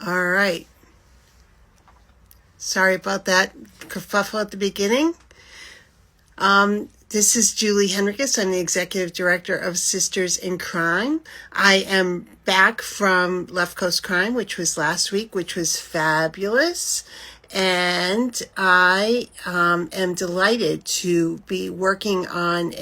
All right. Sorry about that kerfuffle at the beginning. This is Julie Hennrikus. I'm the Executive Director of Sisters in Crime. I am back from Left Coast Crime, which was last week, which was fabulous. And I am delighted to be working on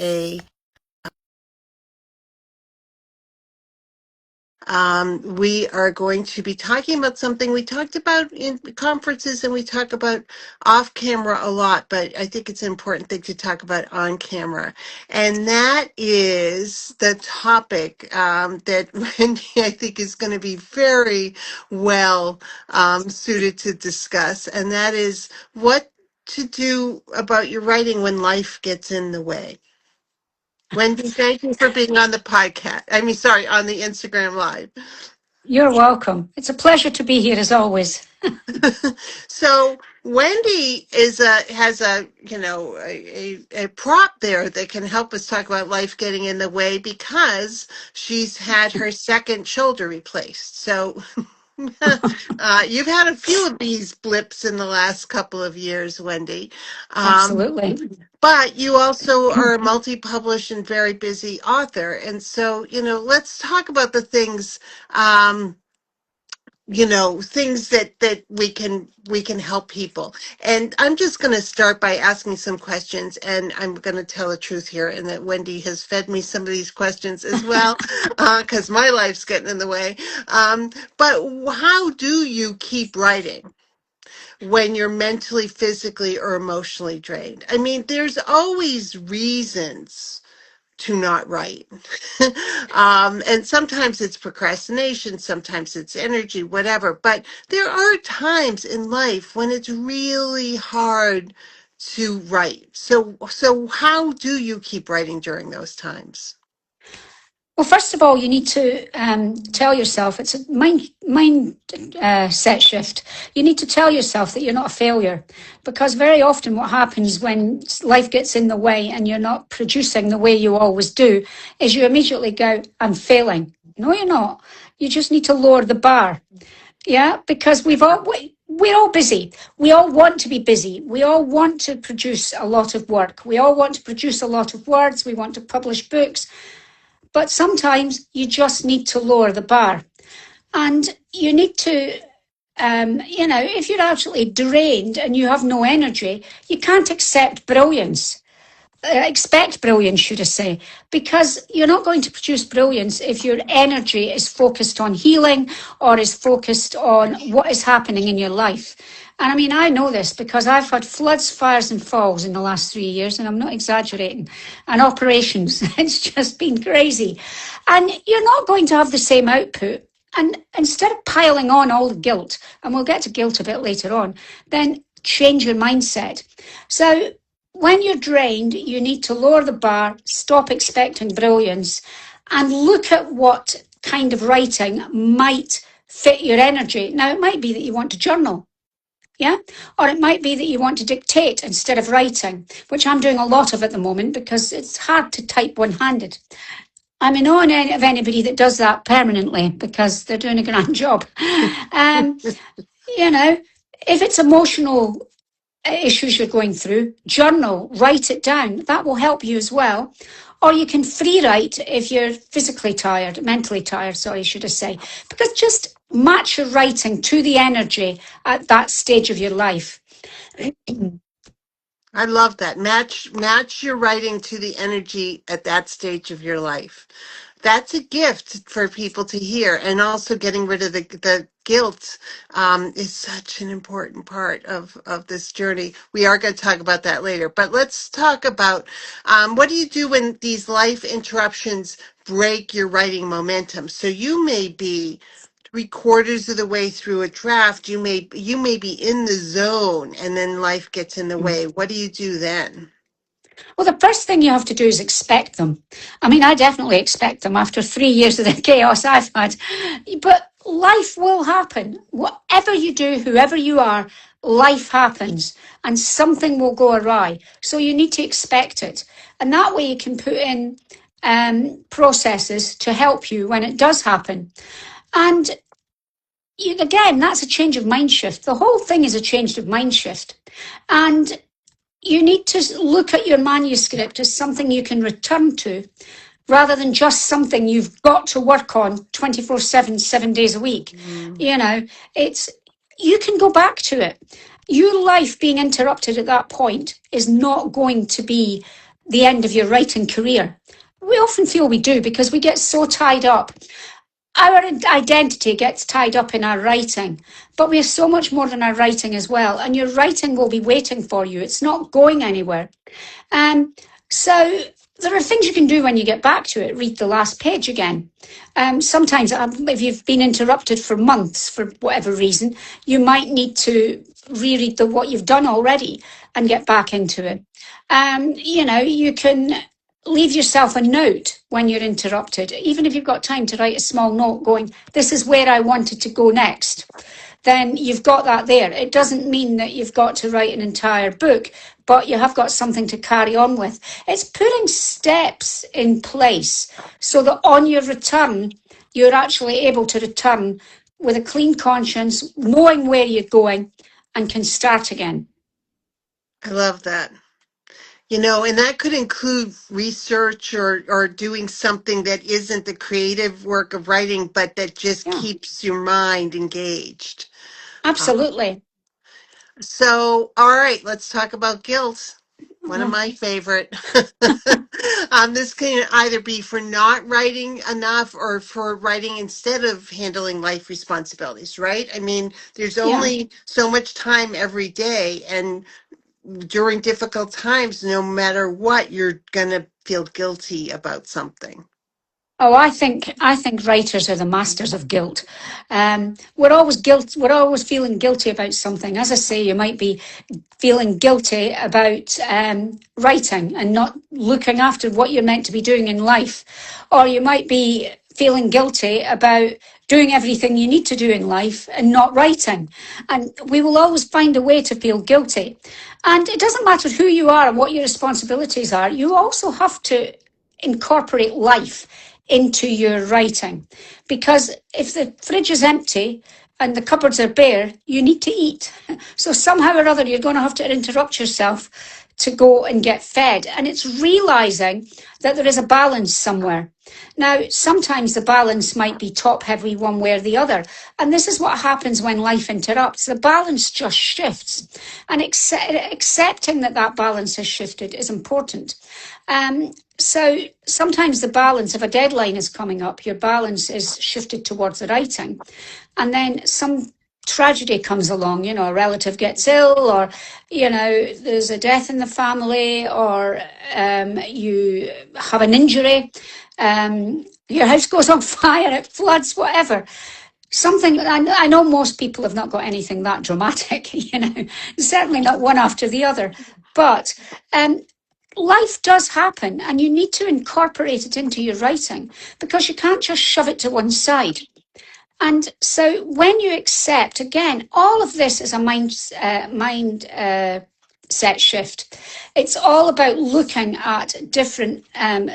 we are going to be talking about something we talked about in conferences and we talk about off camera a lot, but I think it's an important thing to talk about on camera. And that is the topic that Wendy, I think, is going to be very well suited to discuss. And that is what to do about your writing when life gets in the way. Wendy, thank you for being on the podcast. On the Instagram Live. You're welcome. It's a pleasure to be here as always. So Wendy has a prop there that can help us talk about life getting in the way because she's had her second shoulder replaced. So you've had a few of these blips in the last couple of years, Wendy. Absolutely. But you also are a multi-published and very busy author. And so, let's talk about the things things that we can help people. And I'm just going to start by asking some questions, and I'm going to tell the truth here, and that Wendy has fed me some of these questions as well, because my life's getting in the way. But how do you keep writing when you're mentally, physically, or emotionally drained? I mean, there's always reasons to not write. And sometimes it's procrastination, sometimes it's energy, whatever. But there are times in life when it's really hard to write. So how do you keep writing during those times? Well, first of all, you need to tell yourself it's a mind set shift. You need to tell yourself that you're not a failure, because very often what happens when life gets in the way and you're not producing the way you always do is you immediately go, "I'm failing." No, you're not. You just need to lower the bar. Yeah, because we're all busy. We all want to be busy. We all want to produce a lot of work. We all want to produce a lot of words. We want to publish books. But sometimes you just need to lower the bar. And you need to, if you're absolutely drained and you have no energy, you can't expect brilliance. Expect brilliance, should I say, because you're not going to produce brilliance if your energy is focused on healing or is focused on what is happening in your life. And I mean, I know this because I've had floods, fires and falls in the last 3 years, and I'm not exaggerating, and operations. It's just been crazy. And you're not going to have the same output. And instead of piling on all the guilt, and we'll get to guilt a bit later on, then change your mindset. So when you're drained, you need to lower the bar, stop expecting brilliance, and look at what kind of writing might fit your energy. Now, it might be that you want to journal, yeah? Or it might be that you want to dictate instead of writing, which I'm doing a lot of at the moment because it's hard to type one-handed. I'm in awe of anybody that does that permanently because they're doing a grand job. If it's emotional issues you're going through, journal, write it down. That will help you as well. Or you can free write if you're physically tired, mentally tired, should I say. Because just match your writing to the energy at that stage of your life. I love that. Match your writing to the energy at that stage of your life. That's a gift for people to hear, and also getting rid of the guilt is such an important part of this journey. We are going to talk about that later, but let's talk about what do you do when these life interruptions break your writing momentum? So you may be 3/4 of the way through a draft. You may be in the zone, and then life gets in the way. What do you do then? Well, the first thing you have to do is expect them. I mean, I definitely expect them after 3 years of the chaos I've had. But life will happen. Whatever you do, whoever you are, life happens and something will go awry. So you need to expect it. And that way you can put in processes to help you when it does happen. And again, that's a change of mind shift. The whole thing is a change of mind shift. And you need to look at your manuscript as something you can return to rather than just something you've got to work on 24/7, 7 days a week. You know, you can go back to it. Your life being interrupted at that point is not going to be the end of your writing career. We often feel we do because we get so tied up. Our identity gets tied up in our writing, but we have so much more than our writing as well. And your writing will be waiting for you. It's not going anywhere. So there are things you can do when you get back to it. Read the last page again. Sometimes if you've been interrupted for months for whatever reason, you might need to reread what you've done already and get back into it. You can leave yourself a note when you're interrupted, even if you've got time to write a small note going, this is where I wanted to go next. Then you've got that there. It doesn't mean that you've got to write an entire book, but you have got something to carry on with. It's putting steps in place so that on your return, you're actually able to return with a clean conscience, knowing where you're going, and can start again. I love that. And that could include research or doing something that isn't the creative work of writing, but that just keeps your mind engaged. Absolutely. So, all right, let's talk about guilt. One of my favorite. This can either be for not writing enough or for writing instead of handling life responsibilities, right? I mean, there's only so much time every day, and during difficult times, no matter what, you're going to feel guilty about something. Oh, I think writers are the masters of guilt. We're always feeling guilty about something. As I say, you might be feeling guilty about writing and not looking after what you're meant to be doing in life, or you might be feeling guilty about doing everything you need to do in life and not writing. And we will always find a way to feel guilty. And it doesn't matter who you are and what your responsibilities are. You also have to incorporate life into your writing, because if the fridge is empty and the cupboards are bare, you need to eat. So somehow or other, you're going to have to interrupt yourself to go and get fed. And it's realizing that there is a balance somewhere. Now, sometimes the balance might be top heavy one way or the other. And this is what happens when life interrupts. The balance just shifts. And accepting that balance has shifted is important. So sometimes the balance, if a deadline is coming up, your balance is shifted towards the writing. And then some tragedy comes along, a relative gets ill, or, there's a death in the family, or you have an injury, your house goes on fire, it floods, whatever. Something, I know most people have not got anything that dramatic, certainly not one after the other, but life does happen, and you need to incorporate it into your writing, because you can't just shove it to one side. And so when you accept, again, all of this is a mindset shift. It's all about looking at different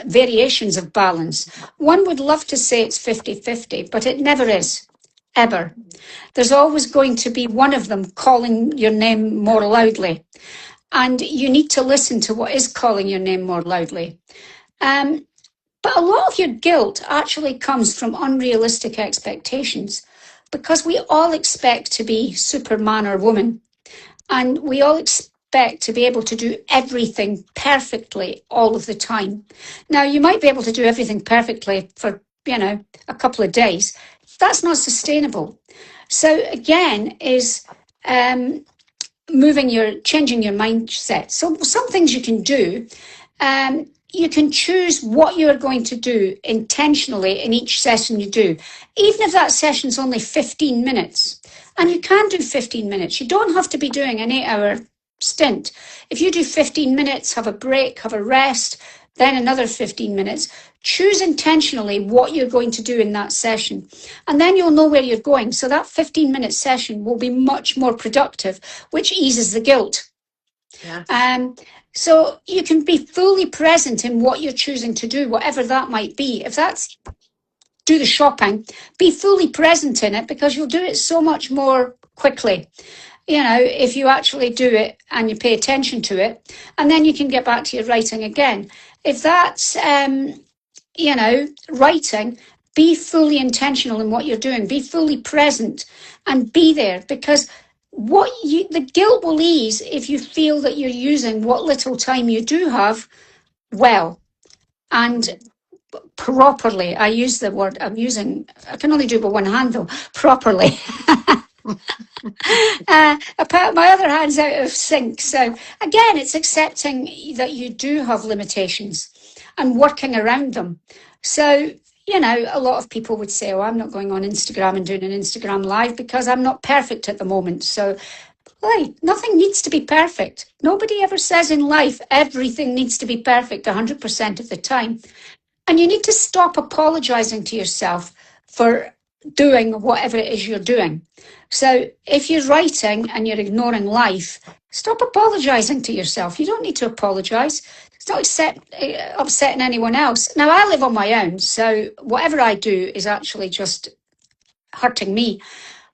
variations of balance. One would love to say it's 50-50, but it never is, ever. There's always going to be one of them calling your name more loudly. And you need to listen to what is calling your name more loudly. But a lot of your guilt actually comes from unrealistic expectations, because we all expect to be Superman or woman, and we all expect to be able to do everything perfectly all of the time. Now, you might be able to do everything perfectly for, a couple of days. That's not sustainable. So again, is changing your mindset. So some things you can do. You can choose what you're going to do intentionally in each session you do, even if that session's only 15 minutes. And you can do 15 minutes. You don't have to be doing an 8-hour stint. If you do 15 minutes, have a break, have a rest, then another 15 minutes, choose intentionally what you're going to do in that session. And then you'll know where you're going. So that 15-minute session will be much more productive, which eases the guilt. Yeah. So you can be fully present in what you're choosing to do, whatever that might be. If that's do the shopping, be fully present in it, because you'll do it so much more quickly, if you actually do it and you pay attention to it, and then you can get back to your writing again. If that's, writing, be fully intentional in what you're doing, be fully present and be there, because the guilt will ease if you feel that you're using what little time you do have well and properly. I use the word I can only do it with one hand though, properly. My other hand's out of sync. So again, it's accepting that you do have limitations and working around them. So, a lot of people would say, oh, I'm not going on Instagram and doing an Instagram live because I'm not perfect at the moment. So, nothing needs to be perfect. Nobody ever says in life everything needs to be perfect 100% of the time. And you need to stop apologizing to yourself for doing whatever it is you're doing. So if you're writing and you're ignoring life, stop apologizing to yourself. You don't need to apologize. It's not upsetting anyone else. Now, I live on my own, so whatever I do is actually just hurting me.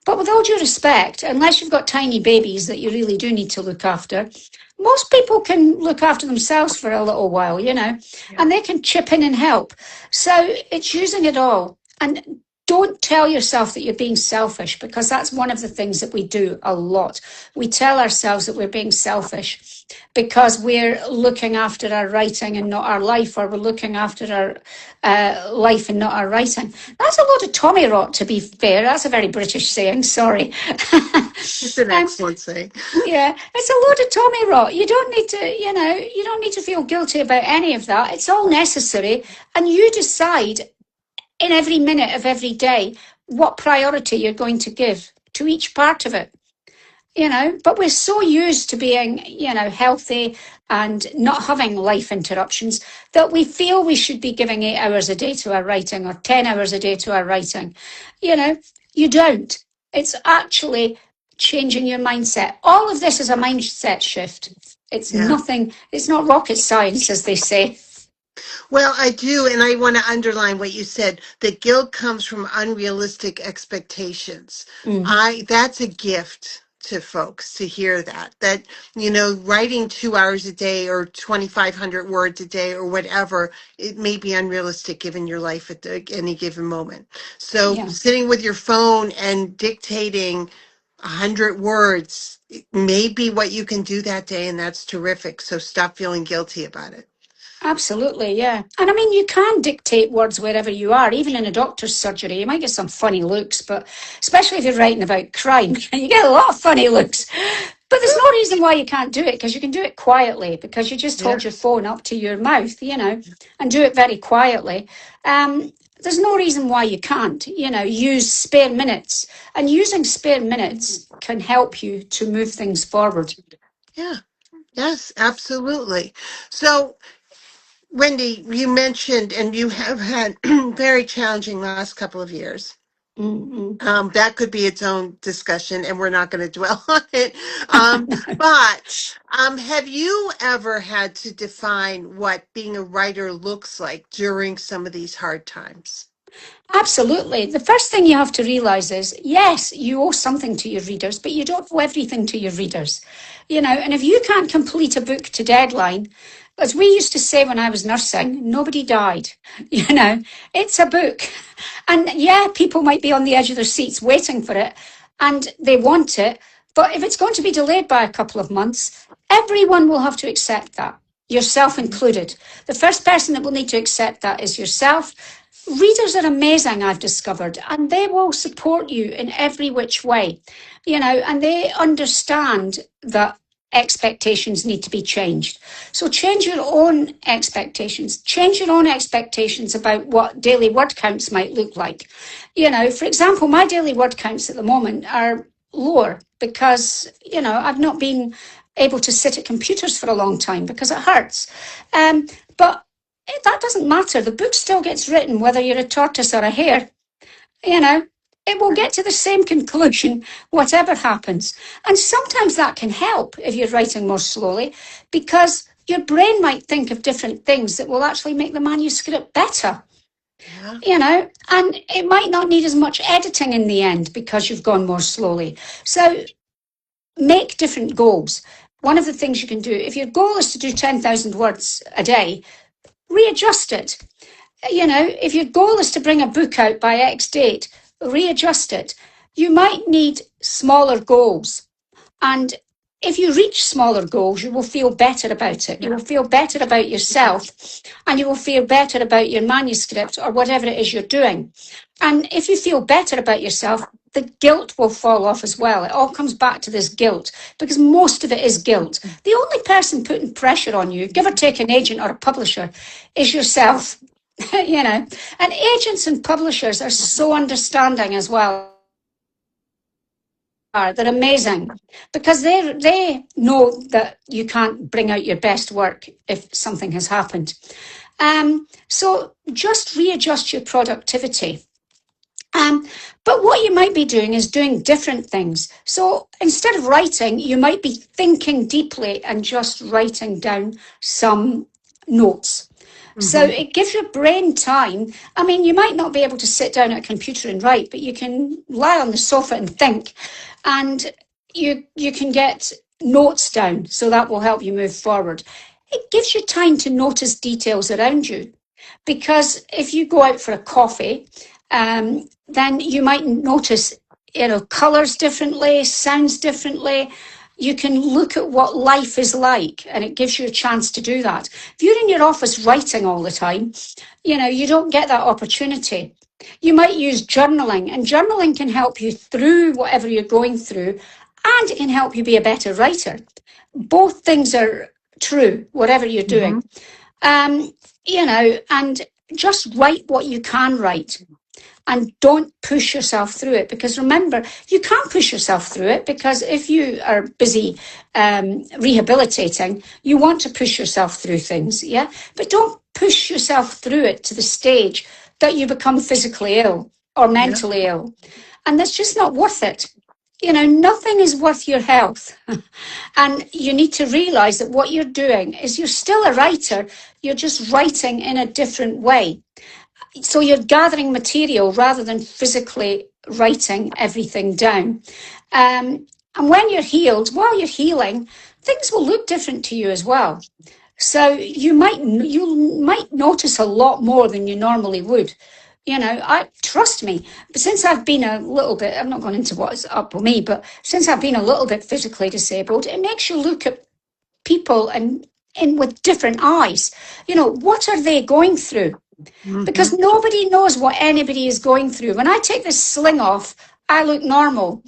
But with all due respect, unless you've got tiny babies that you really do need to look after, most people can look after themselves for a little while, and they can chip in and help. So it's using it all. And don't tell yourself that you're being selfish, because that's one of the things that we do a lot. We tell ourselves that we're being selfish because we're looking after our writing and not our life, or we're looking after our life and not our writing. That's a lot of Tommy rot, to be fair. That's a very British saying, sorry. It's an excellent saying. Yeah, it's a load of Tommy rot. You don't need to, you don't need to feel guilty about any of that. It's all necessary. And you decide in every minute of every day what priority you're going to give to each part of it. But we're so used to being, healthy and not having life interruptions that we feel we should be giving 8 hours a day to our writing or 10 hours a day to our writing. You don't. It's actually changing your mindset. All of this is a mindset shift. It's nothing, it's not rocket science, as they say. Well, I do, and I want to underline what you said. That guilt comes from unrealistic expectations. That's a gift to folks to hear that, writing 2 hours a day or 2,500 words a day or whatever, it may be unrealistic given your life at any given moment. So sitting with your phone and dictating 100 words may be what you can do that day, and that's terrific. So stop feeling guilty about it. Absolutely, yeah. And I mean, you can dictate words wherever you are, even in a doctor's surgery. You might get some funny looks, but especially if you're writing about crime, you get a lot of funny looks. But there's no reason why you can't do it, because you can do it quietly, because you just hold your phone up to your mouth, and do it very quietly. There's no reason why you can't, use spare minutes. And using spare minutes can help you to move things forward. Yeah, yes, absolutely. So, Wendy, you mentioned, and you have had very challenging last couple of years. That could be its own discussion, and we're not going to dwell on it. But have you ever had to define what being a writer looks like during some of these hard times? Absolutely. The first thing you have to realise is, yes, you owe something to your readers, but you don't owe everything to your readers. And if you can't complete a book to deadline, as we used to say when I was nursing, nobody died. It's a book. And people might be on the edge of their seats waiting for it, and they want it. But if it's going to be delayed by a couple of months, everyone will have to accept that, yourself included. The first person that will need to accept that is yourself. Readers are amazing, I've discovered, and they will support you in every which way, and they understand that expectations need to be changed. So change your own expectations. Change your own expectations about what daily word counts might look like. For example, my daily word counts at the moment are lower because, I've not been able to sit at computers for a long time because it hurts. But that doesn't matter. The book still gets written, whether you're a tortoise or a hare. It will get to the same conclusion, whatever happens. And sometimes that can help if you're writing more slowly, because your brain might think of different things that will actually make the manuscript better. Yeah. And it might not need as much editing in the end because you've gone more slowly. So make different goals. One of the things you can do, if your goal is to do 10,000 words a day, readjust it. If your goal is to bring a book out by X date, readjust it. You might need smaller goals. And if you reach smaller goals, you will feel better about it. You will feel better about yourself, and you will feel better about your manuscript or whatever it is you're doing. And if you feel better about yourself, the guilt will fall off as well. It all comes back to this guilt, because most of it is guilt. The only person putting pressure on you, give or take an agent or a publisher, is yourself. And agents and publishers are so understanding as well. They're amazing because they know that you can't bring out your best work if something has happened. So just readjust your productivity. But what you might be doing is doing different things. So instead of writing, you might be thinking deeply and just writing down some notes. So it gives your brain time. I mean, you might not be able to sit down at a computer and write, but you can lie on the sofa and think, and you can get notes down. So that will help you move forward. It gives you time to notice details around you, because if you go out for a coffee, then you might notice, colours differently, sounds differently. You can look at what life is like, and it gives you a chance to do that. If you're in your office writing all the time, you don't get that opportunity. You might use journaling, and journaling can help you through whatever you're going through, and it can help you be a better writer. Both things are true, whatever you're doing. And just write what you can write. And don't push yourself through it, because remember, you can't push yourself through it, because if you are busy rehabilitating, you want to push yourself through things, yeah? But don't push yourself through it to the stage that you become physically ill or mentally ill. And that's just not worth it. Nothing is worth your health. And you need to realize that what you're doing is you're still a writer, you're just writing in a different way. So you're gathering material rather than physically writing everything down. And when you're healed, while you're healing, things will look different to you as well. So you might notice a lot more than you normally would. Trust me, but since I've been a little bit, I'm not going into what's up with me, but since I've been a little bit physically disabled, it makes you look at people and with different eyes. What are they going through? Because nobody knows what anybody is going through. When I take this sling off, I look normal,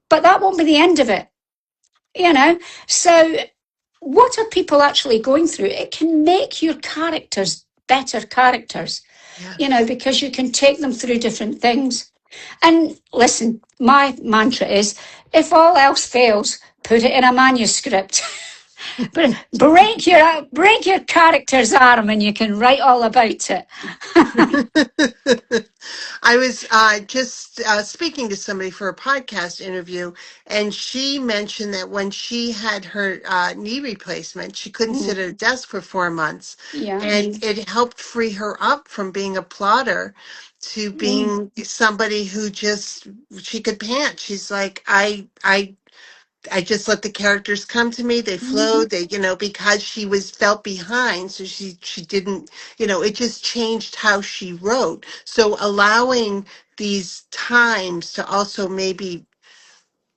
but that won't be the end of it. So what are people actually going through? It can make your characters better characters, because you can take them through different things. And listen, my mantra is, if all else fails, put it in a manuscript. But break your character's arm and you can write all about it. I was just speaking to somebody for a podcast interview, and she mentioned that when she had her knee replacement, she couldn't sit at a desk for 4 months. Yeah. And it helped free her up from being a plotter to being somebody who she could pant. She's like, I just let the characters come to me. They flowed. They, because she felt behind. So she didn't, it just changed how she wrote. So allowing these times to also maybe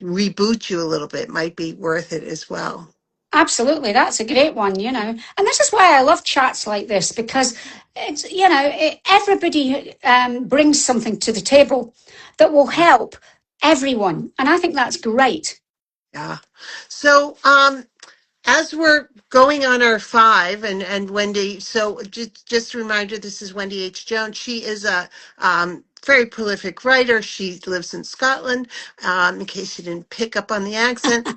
reboot you a little bit might be worth it as well. Absolutely, that's a great one, and this is why I love chats like this, because it's, everybody brings something to the table that will help everyone, and I think that's great. Yeah. So, as we're going on our 5, and Wendy, so just a reminder, this is Wendy H. Jones. She is a very prolific writer. She lives in Scotland, in case you didn't pick up on the accent.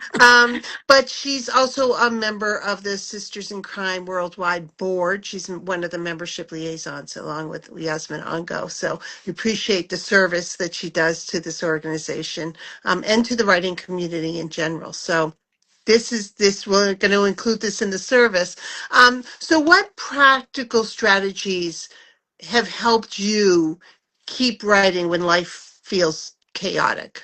But she's also a member of the Sisters in Crime Worldwide Board. She's one of the membership liaisons, along with Yasmin Ongo. So we appreciate the service that she does to this organization, and to the writing community in general. So we're going to include this in the service. So what practical strategies have helped you keep writing when life feels chaotic?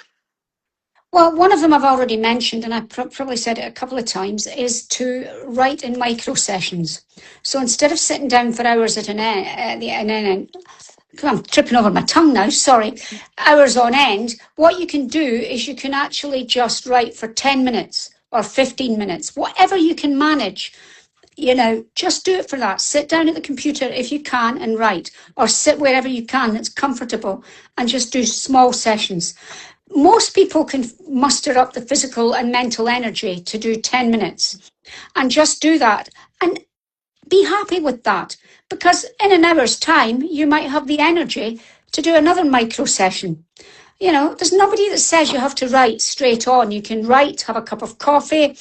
Well, one of them I've already mentioned, and I probably said it a couple of times, is to write in micro sessions. So instead of sitting down for hours at an end, I'm tripping over my tongue now, sorry, hours on end, what you can do is you can actually just write for 10 minutes or 15 minutes, whatever you can manage. Just do it for that. Sit down at the computer if you can and write, or sit wherever you can that's comfortable and just do small sessions. Most people can muster up the physical and mental energy to do 10 minutes and just do that and be happy with that, because in an hour's time, you might have the energy to do another micro session. There's nobody that says you have to write straight on. You can write, have a cup of coffee,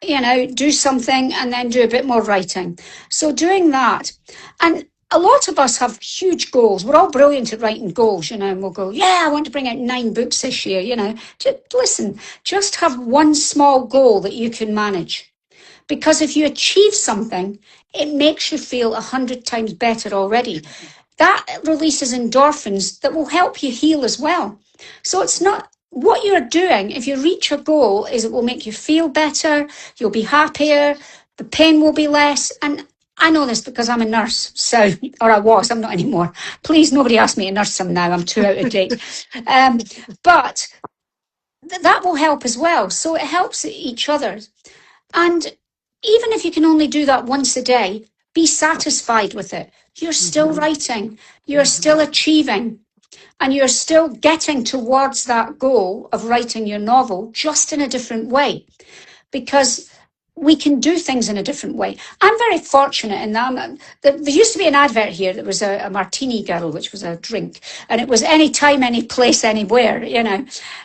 do something and then do a bit more writing. So doing that. And a lot of us have huge goals. We're all brilliant at writing goals, and we'll go, yeah, I want to bring out 9 books this year, just have one small goal that you can manage. Because if you achieve something, it makes you feel 100 times better already. That releases endorphins that will help you heal as well. So it's not what you're doing. If you reach a goal, is it will make you feel better, you'll be happier, the pain will be less. And I know this because I'm a nurse, or I was, I'm not anymore. Please, nobody ask me to nurse them now, I'm too out of date. But that will help as well. So it helps each other. And even if you can only do that once a day, be satisfied with it. You're still writing, you're still achieving, and you're still getting towards that goal of writing your novel, just in a different way, because we can do things in a different way. I'm very fortunate in that. There used to be an advert here that was a martini girl, which was a drink, and it was anytime, any place, anywhere,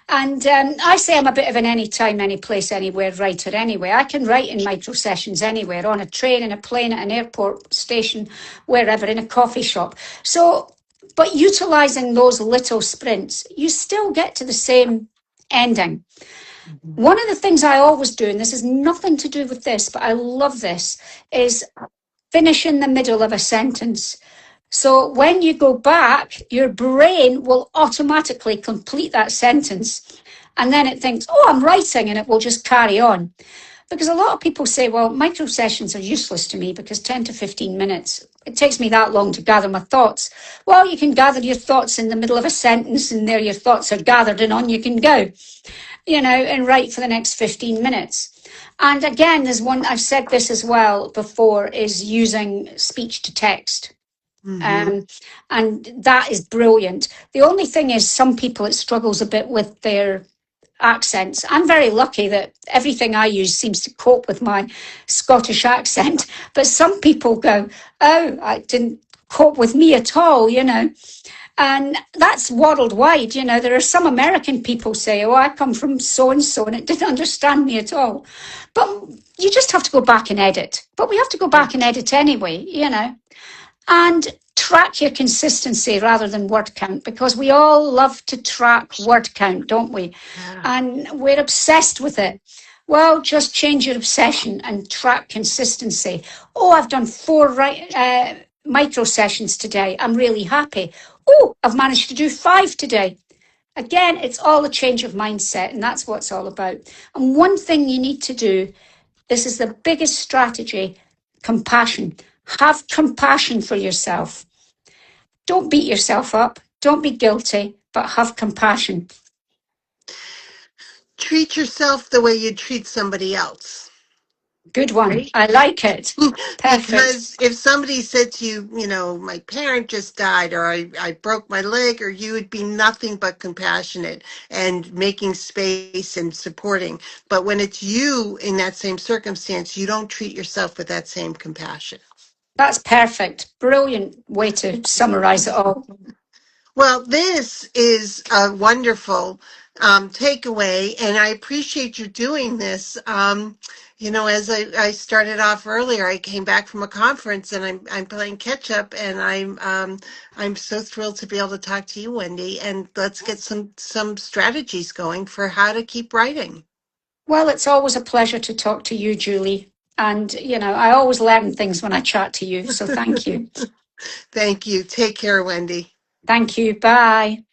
And I say I'm a bit of an anytime, any place, anywhere writer anyway. I can write in micro sessions anywhere, on a train, in a plane, at an airport station, wherever, in a coffee shop. But utilising those little sprints, you still get to the same ending. One of the things I always do, and this has nothing to do with this, but I love this, is finish in the middle of a sentence. So when you go back, your brain will automatically complete that sentence. And then it thinks, oh, I'm writing, and it will just carry on. Because a lot of people say, well, micro sessions are useless to me because 10 to 15 minutes, it takes me that long to gather my thoughts. Well, you can gather your thoughts in the middle of a sentence, and there your thoughts are gathered, and on you can go. And write for the next 15 minutes. And again, there's one, I've said this as well before, is using speech to text. And that is brilliant. The only thing is, some people, it struggles a bit with their accents. I'm very lucky that everything I use seems to cope with my Scottish accent. But some people go, oh, I didn't cope with me at all, And that's worldwide, There are some American people say, oh, I come from so-and-so, and it didn't understand me at all. But you just have to go back and edit. But we have to go back and edit anyway, And track your consistency rather than word count, because we all love to track word count, don't we? Yeah. And we're obsessed with it. Well, just change your obsession and track consistency. Oh, I've done 4 micro sessions today. I'm really happy. Oh, I've managed to do 5 today. Again, it's all a change of mindset, and that's what it's all about. And one thing you need to do, this is the biggest strategy, compassion. Have compassion for yourself. Don't beat yourself up. Don't be guilty, but have compassion. Treat yourself the way you treat somebody else. Good one. Right? I like it. Perfect. Because if somebody said to you, my parent just died, or I broke my leg, or you would be nothing but compassionate and making space and supporting. But when it's you in that same circumstance, you don't treat yourself with that same compassion. That's perfect. Brilliant way to summarize it all. Well, this is a wonderful takeaway, and I appreciate you doing this. As I started off earlier, I came back from a conference, and I'm playing catch up, and I'm so thrilled to be able to talk to you, Wendy, and let's get some strategies going for how to keep writing. Well, it's always a pleasure to talk to you, Julie, and I always learn things when I chat to you. So thank you. Thank you. Take care, Wendy. Thank you. Bye.